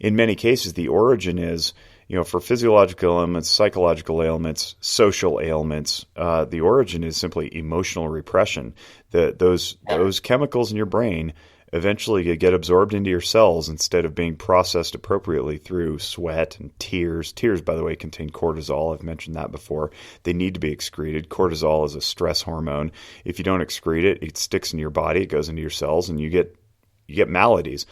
in many cases, the origin is, for physiological ailments, psychological ailments, social ailments, the origin is simply emotional repression. Those chemicals in your brain eventually get absorbed into your cells instead of being processed appropriately through sweat and tears. Tears, by the way, contain cortisol. I've mentioned that before. They need to be excreted. Cortisol is a stress hormone. If you don't excrete it, it sticks in your body, it goes into your cells, and you get maladies.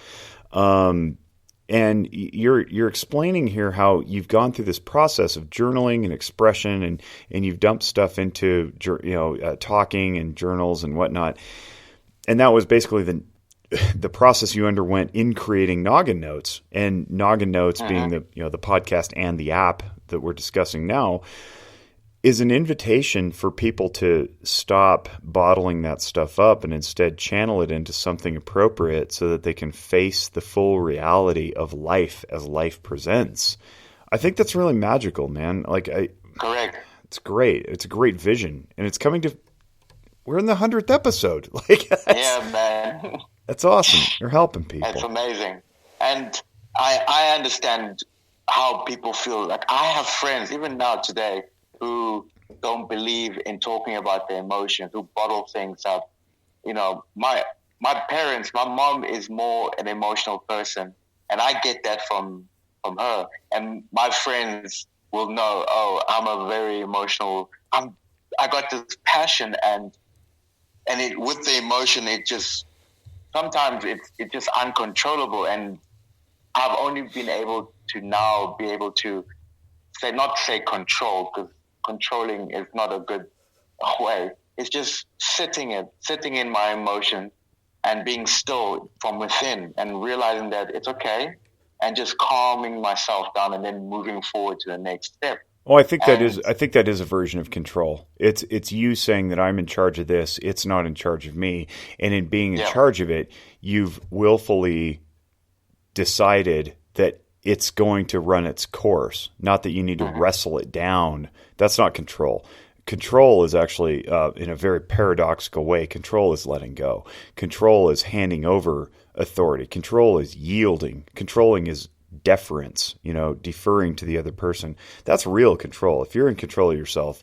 And you're explaining here how you've gone through this process of journaling and expression, and you've dumped stuff into talking and journals and whatnot. And that was basically the process you underwent in creating Noggin Notes, and Noggin Notes being the podcast and the app that we're discussing now is an invitation for people to stop bottling that stuff up and instead channel it into something appropriate so that they can face the full reality of life as life presents. I think that's really magical, man. Correct. It's great. It's a great vision, and it's coming to. We're in the 100th episode. Yeah, man. That's awesome. You're helping people. That's amazing. And I understand how people feel. Like, I have friends, even now today, who don't believe in talking about their emotions, who bottle things up. My parents, my mom is more an emotional person, and I get that from her. And my friends will know, I'm a very emotional. I got this passion, and with the emotion, it just sometimes it's just uncontrollable. And I've only been able to now be able to not say control, because controlling is not a good way. It's just sitting in my emotion and being still from within and realizing that it's okay, and just calming myself down and then moving forward to the next step. Oh, I think that is a version of control. It's you saying that I'm in charge of this. It's not in charge of me. And in being in charge of it, you've willfully decided that it's going to run its course, not that you need to wrestle it down. That's not control. Control is actually, in a very paradoxical way, control is letting go. Control is handing over authority. Control is yielding. Controlling is deference, deferring to the other person. That's real control. If you're in control of yourself,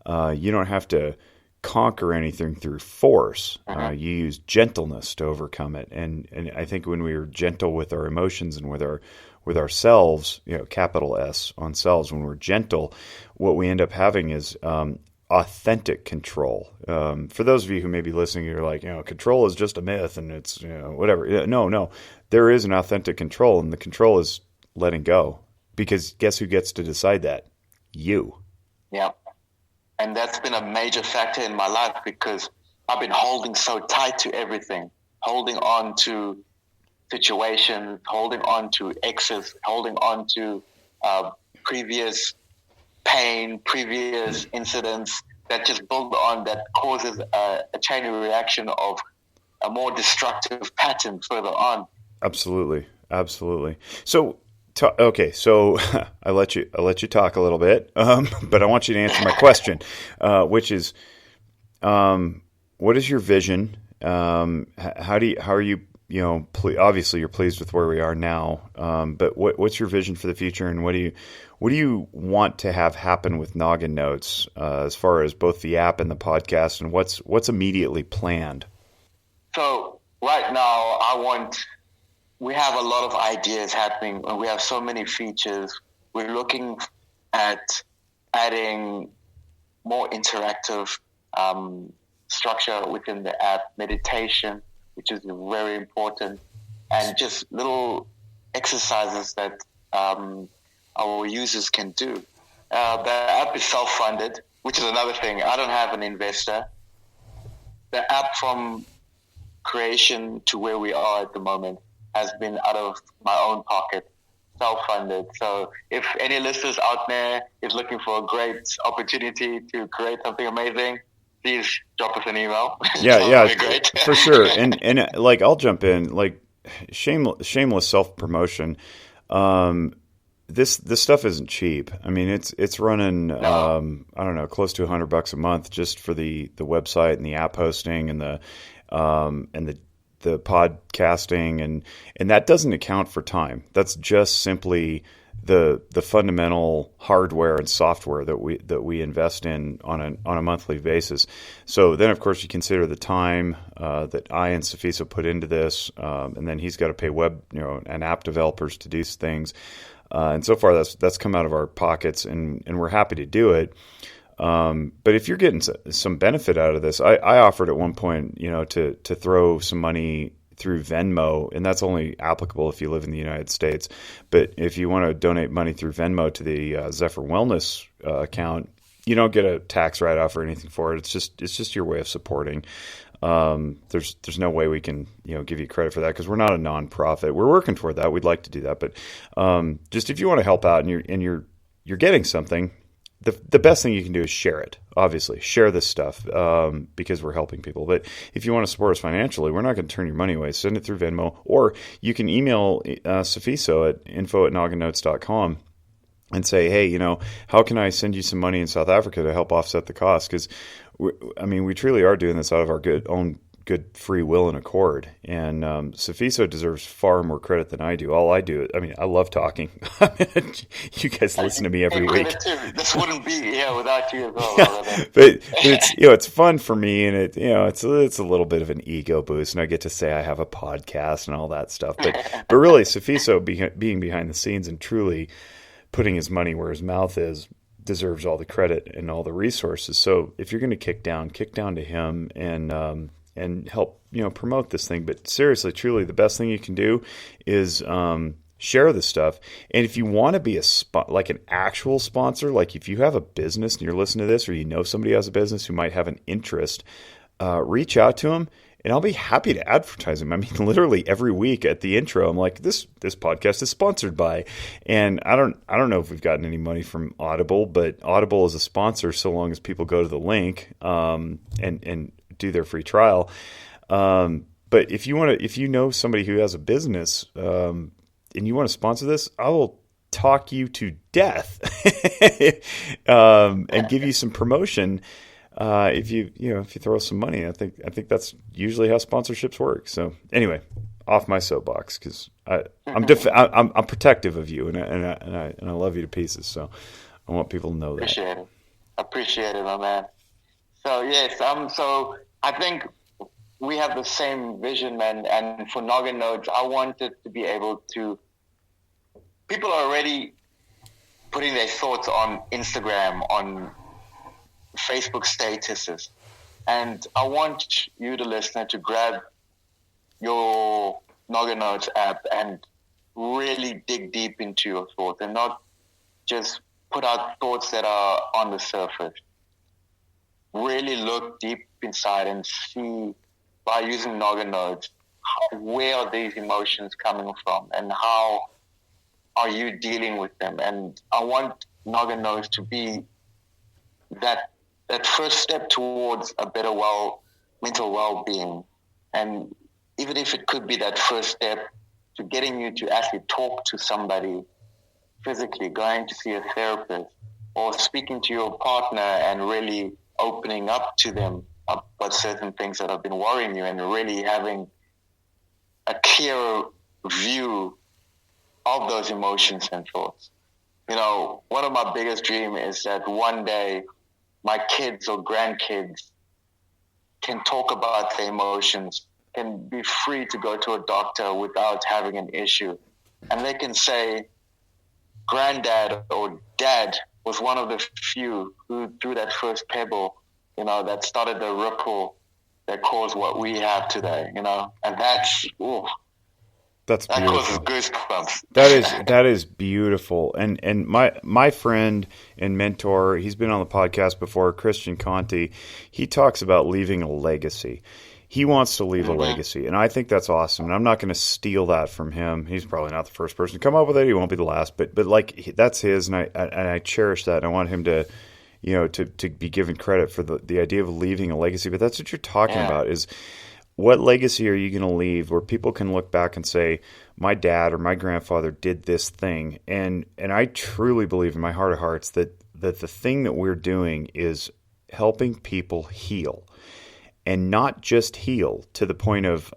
you don't have to conquer anything through force. You use gentleness to overcome it. And I think when we are gentle with our emotions and with ourselves, capital S on selves, when we're gentle, what we end up having is authentic control. For those of you who may be listening, you're like, control is just a myth and it's, whatever. No. There is an authentic control, and the control is letting go. Because guess who gets to decide that? You. Yeah. And that's been a major factor in my life, because I've been holding so tight to everything, holding on to situations, holding on to exes, holding on to previous pain, previous incidents that just build on, that causes a chain of reaction of a more destructive pattern further on. Absolutely. So I let you talk a little bit, but I want you to answer my question, which is, what is your vision? How are you? Obviously you're pleased with where we are now, but what's your vision for the future, and what do you want to have happen with Noggin Notes, as far as both the app and the podcast, and what's immediately planned? So right now, we have a lot of ideas happening, and we have so many features. We're looking at adding more interactive structure within the app, meditation, which is very important, and just little exercises that our users can do. The app is self-funded, which is another thing. I don't have an investor. The app, from creation to where we are at the moment, has been out of my own pocket, self-funded. So if any listeners out there is looking for a great opportunity to create something amazing, please drop us an email. Yeah, great. For sure. And I'll jump in, shameless self-promotion. This stuff isn't cheap. I mean, it's running, I don't know, close to $100 a month just for the website and the app hosting and the the podcasting, and that doesn't account for time. That's just simply the fundamental hardware and software that we invest in on a monthly basis. So then, of course, you consider the time that I and Sifiso put into this, and then he's got to pay web, and app developers to do things. And so far, that's come out of our pockets, and we're happy to do it. But if you're getting some benefit out of this, I offered at one point, to throw some money through Venmo, and that's only applicable if you live in the United States. But if you want to donate money through Venmo to the Zephyr Wellness account, you don't get a tax write-off or anything for it. It's just your way of supporting. There's no way we can give you credit for that because we're not a nonprofit. We're working toward that. We'd like to do that, but just if you want to help out and you're getting something, the best thing you can do is share it. Obviously, share this stuff because we're helping people. But if you want to support us financially, we're not going to turn your money away. Send it through Venmo, or you can email Sifiso at info@nogginnotes.com and say, hey, how can I send you some money in South Africa to help offset the cost? Because we truly are doing this out of our own good free will and accord. And Sifiso deserves far more credit than I do. All I do, I love talking. You guys listen to me every week. This wouldn't be here without you as well. But it's it's fun for me, and it's a little bit of an ego boost, and I get to say I have a podcast and all that stuff. But really, Sifiso being behind the scenes and truly putting his money where his mouth is deserves all the credit and all the resources. So if you're going to kick down to him and help promote this thing. But seriously, truly, the best thing you can do is share this stuff. And if you want to be like an actual sponsor, like if you have a business and you're listening to this, or somebody who has a business who might have an interest, reach out to them. And I'll be happy to advertise them. Literally every week at the intro, I'm like, this podcast is sponsored by, and I don't know if we've gotten any money from Audible, but Audible is a sponsor so long as people go to the link and do their free trial. But if you know somebody who has a business and you want to sponsor this, I will talk you to death and give you some promotion. If you throw some money, I think that's usually how sponsorships work. So anyway, off my soapbox, because I'm protective of you and I love you to pieces. So I want people to know that. Appreciate it, my man. So yes, so I think we have the same vision, man. And for Noggin Notes, I wanted to be able to. People are already putting their thoughts on Instagram, on Facebook statuses, and I want you, the listener, to grab your Noggin Notes app and really dig deep into your thoughts and not just put out thoughts that are on the surface. Really look deep inside and see, by using Noggin Notes, where are these emotions coming from and how are you dealing with them. And I want Noggin Notes to be that first step towards a better mental well-being. And even if it could be that first step to getting you to actually talk to somebody physically, going to see a therapist, or speaking to your partner and really opening up to them about certain things that have been worrying you, and really having a clearer view of those emotions and thoughts. One of my biggest dreams is that one day my kids or grandkids can talk about their emotions, can be free to go to a doctor without having an issue. And they can say, Granddad or Dad was one of the few who threw that first pebble, that started the ripple that caused what we have today, and that's beautiful. That causes goosebumps. That is beautiful. And my friend and mentor, he's been on the podcast before, Christian Conti, he talks about leaving a legacy. He wants to leave a legacy, and I think that's awesome. And I'm not going to steal that from him. He's probably not the first person to come up with it. He won't be the last, but like that's his, and I cherish that. And I want him to, to be given credit for the idea of leaving a legacy. But that's what you're talking about is, what legacy are you going to leave where people can look back and say, my dad or my grandfather did this thing? And I truly believe in my heart of hearts that the thing that we're doing is helping people heal. and not just heal to the point of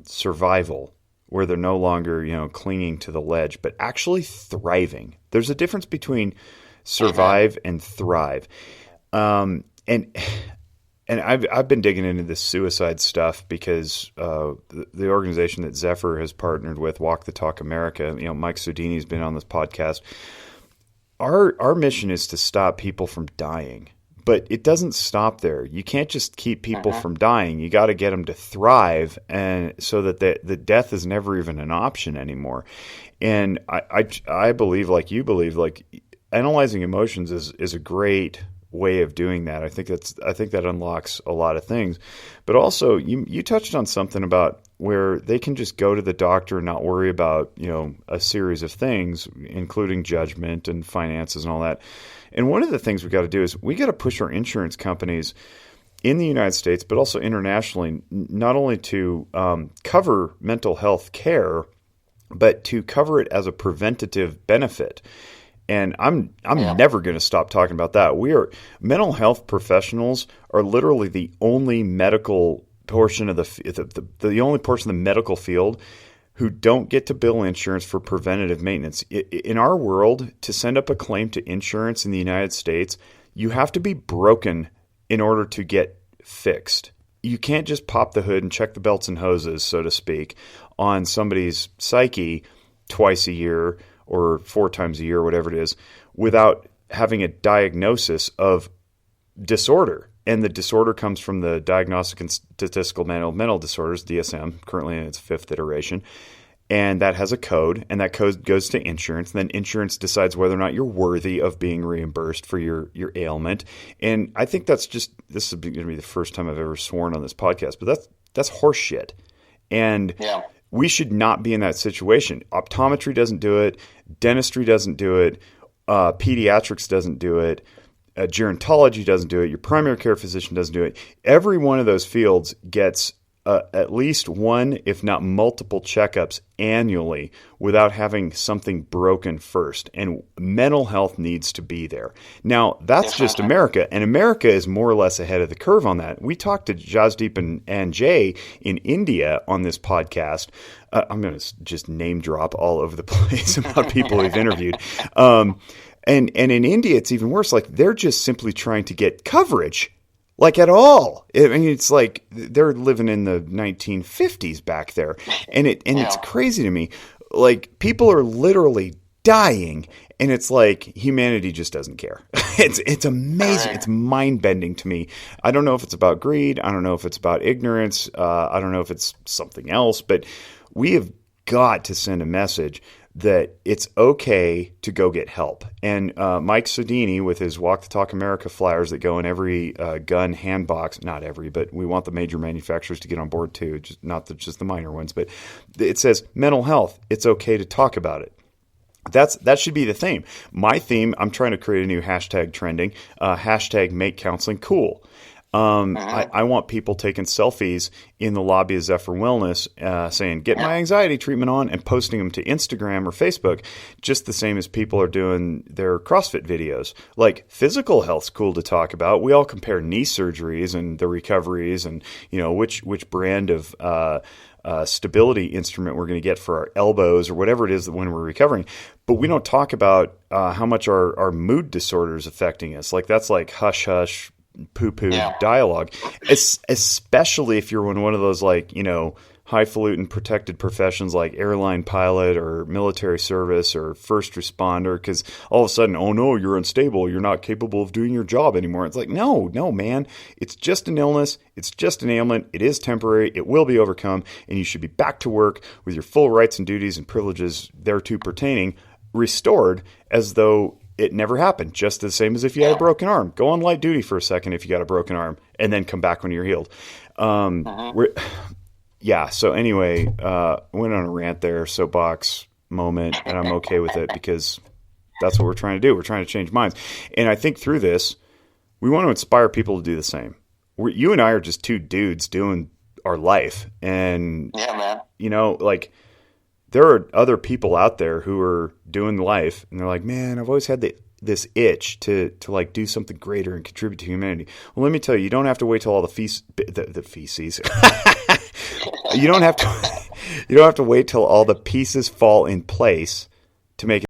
survival, where they're no longer, clinging to the ledge, but actually thriving. There's a difference between survive and thrive. And I've been digging into this suicide stuff because the organization that Zephyr has partnered with, Walk the Talk America, Mike Sodini's been on this podcast. Our mission is to stop people from dying, but it doesn't stop there. You can't just keep people from dying. You got to get them to thrive, and so that the death is never even an option anymore. And I believe, like you believe, like analyzing emotions is a great way of doing that. I think that unlocks a lot of things. But also you touched on something about where they can just go to the doctor and not worry about, a series of things, including judgment and finances and all that. And one of the things we got to do is we got to push our insurance companies in the United States, but also internationally, not only to cover mental health care, but to cover it as a preventative benefit. And I'm never going to stop talking about that. Mental health professionals are literally the only medical portion of the only portion of the medical field who don't get to bill insurance for preventative maintenance. In our world, to send up a claim to insurance in the United States, you have to be broken in order to get fixed. You can't just pop the hood and check the belts and hoses, so to speak, on somebody's psyche twice a year or 4 times a year, whatever it is, without having a diagnosis of disorder. And the disorder comes from the Diagnostic and Statistical Manual of Mental Disorders, DSM, currently in its 5th iteration. And that has a code, and that code goes to insurance. And then insurance decides whether or not you're worthy of being reimbursed for your ailment. And I think this is going to be the first time I've ever sworn on this podcast, but that's horse shit. And we should not be in that situation. Optometry doesn't do it. Dentistry doesn't do it. Pediatrics doesn't do it. Gerontology doesn't do it. Your primary care physician doesn't do it. Every one of those fields gets at least one, if not multiple checkups annually without having something broken first. And mental health needs to be there. Now, that's just America, and America is more or less ahead of the curve on that. We talked to Jasdeep and Jay in India on this podcast. I'm going to just name drop all over the place about people we've interviewed. And in India, it's even worse. Like, they're just simply trying to get coverage. Like, at all. I mean, it's like they're living in the 1950s back there. And it's crazy to me. Like, people are literally dying, and it's like humanity just doesn't care. It's amazing. It's mind-bending to me. I don't know if it's about greed. I don't know if it's about ignorance. I don't know if it's something else. But we have got to send a message that it's okay to go get help. And Mike Sodini, with his Walk the Talk America flyers that go in every gun hand box, not every, but we want the major manufacturers to get on board too, not just the minor ones, but it says mental health, it's okay to talk about it. That should be the theme. My theme, I'm trying to create a new hashtag trending, hashtag make counseling cool. I want people taking selfies in the lobby of Zephyr Wellness saying, get my anxiety treatment on, and posting them to Instagram or Facebook, just the same as people are doing their CrossFit videos. Like, physical health's cool to talk about. We all compare knee surgeries and the recoveries and, which brand of stability instrument we're going to get for our elbows or whatever it is that when we're recovering. But we don't talk about how much our mood disorder is affecting us. Like, that's like hush-hush, poo-poo dialogue, especially if you're in one of those, like, highfalutin protected professions like airline pilot or military service or first responder, because all of a sudden, oh no, you're unstable, you're not capable of doing your job anymore. It's like, no, man, it's just an illness, it's just an ailment, it is temporary, it will be overcome, and you should be back to work with your full rights and duties and privileges thereto pertaining, restored as though it never happened, just the same as if you had a broken arm. Go on light duty for a second if you got a broken arm, and then come back when you're healed. So anyway, went on a rant there, soapbox moment, and I'm okay with it because that's what we're trying to do. We're trying to change minds. And I think through this, we want to inspire people to do the same. You and I are just two dudes doing our life. And, like, there are other people out there who are doing life, and they're like, man, I've always had the this itch to like do something greater and contribute to humanity. Well, let me tell you, you don't have to wait till all the feces. You don't have to wait till all the pieces fall in place to make